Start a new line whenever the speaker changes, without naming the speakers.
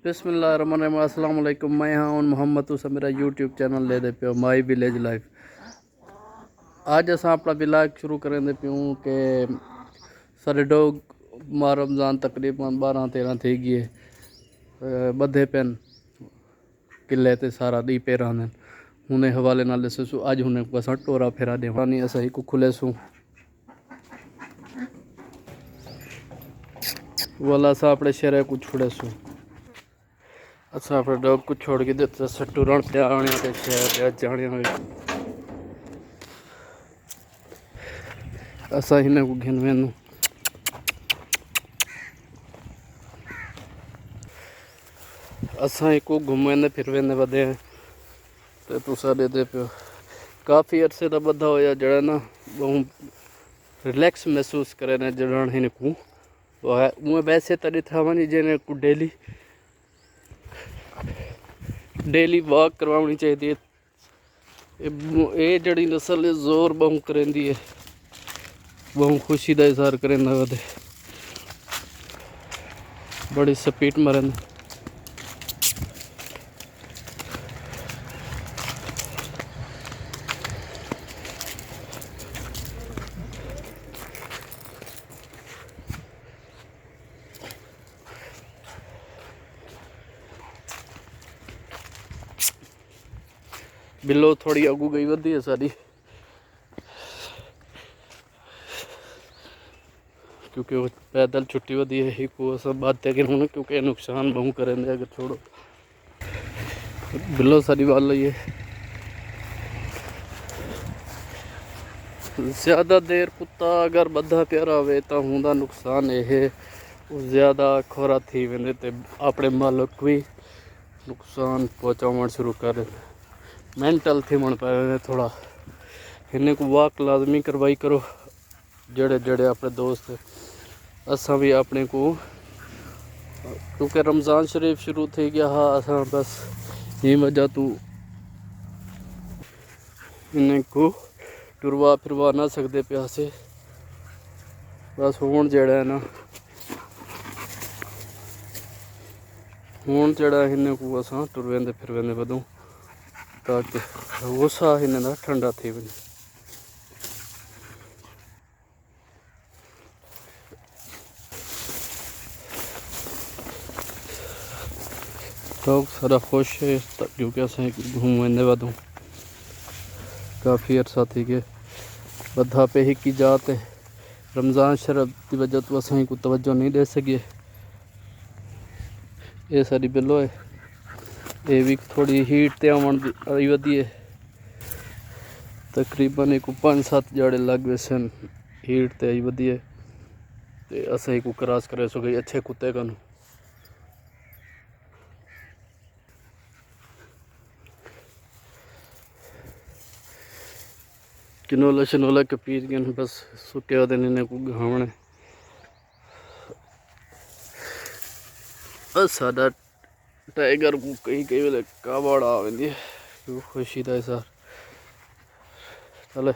बिस्मिल्लाहिर्रहमानिर्रहीम। अस्सलाम वालेकुम। मैं हाँ मोहम्मद तुसा मेरा यूट्यूब चैनल ले दे पियो माई विलेज लाइफ। अज अस अपना ब्लॉग शुरू करें दे प्यूँ कि सारे डॉग माह रमज़ान तकरीबन 12-13 थी गए बधे पेन किले ते सारा दी पे रहंदे हुने हवाले नाल सु अज हुने को असां टोरा फेरा देवानी असां हिकु खुले सु वाला असां अपने शहर को छोड़े सु असां अपने डॉग को छोड़ के देते सट्टू रण पे आने ते शहर जाने असां हिन को घिन वेंदू असां हिकु घुम वेंदे फिर वेंदे वधे ते तुसा देते पियो काफ़ी अरसे का बधा होया जड़ा ना बहुत रिलैक्स महसूस करे ने जड़न हिन को उमें वैसे तो दिखा वही जिन्हें को डेली वॉक करवानी चाहिए। ये जड़ी नस्ल जोर बहु करेंदी है बहु खुशी का इजहार करेंदा वधे बड़ी स्पीड मरन बिल्लो थोड़ी अगू गई वधी है सारी क्योंकि वो पैदल छुट्टी वधी है ही को सब बात है कि उन्हें क्योंकि नुकसान बहु करेंगे अगर छोड़ो बिल्लो सारी वाल है ज़्यादा देर कुत्ता अगर बधा प्यारा हो तो उनका नुकसान ये ज़्यादा खोरा थी वेंदे ते अपने मालिक भी नुकसान पहुँचावन शुरू कर मेंटल थी मन पाए थोड़ा इन्हें को वॉक लाजमी करवाई करो जड़े जड़े अपने दोस्त असा भी अपने को क्योंकि रमज़ान शरीफ शुरू थी गया हाँ असा बस ये वजह तू इन्हें को टुरवा फिरवा ना सकते प्यासे बस हूँ जड़ा है ना हूँ जड़ा इन्हें को असा टुर वेंदे फिर वेंदे वधूं ताकि गुस्सा इन्हें ठंडा थी वञे। डॉग सारा खुश है क्योंकि असें घूम वेंदे वधूं काफ़ी अरसा थी के बधा पे ही की जात है रमज़ान शरफ की वजह तो असें को तवज्जो नहीं दे सके ये सारी बिल्लो है ये भी थोड़ी हीट ते आवन आई वधी है तकरीबन एक 5-7 जाड़े लग वैसे हीट ते आई वधी है ते असें को क्रॉस करे सो गई अच्छे कुत्ते का किनोला शनोला के पीर गए बस सुके वदे इन्हें को घावने बस साडा टाइगर को कई वेले कावड़ आ वेंदी है खुशी का इजहार चले।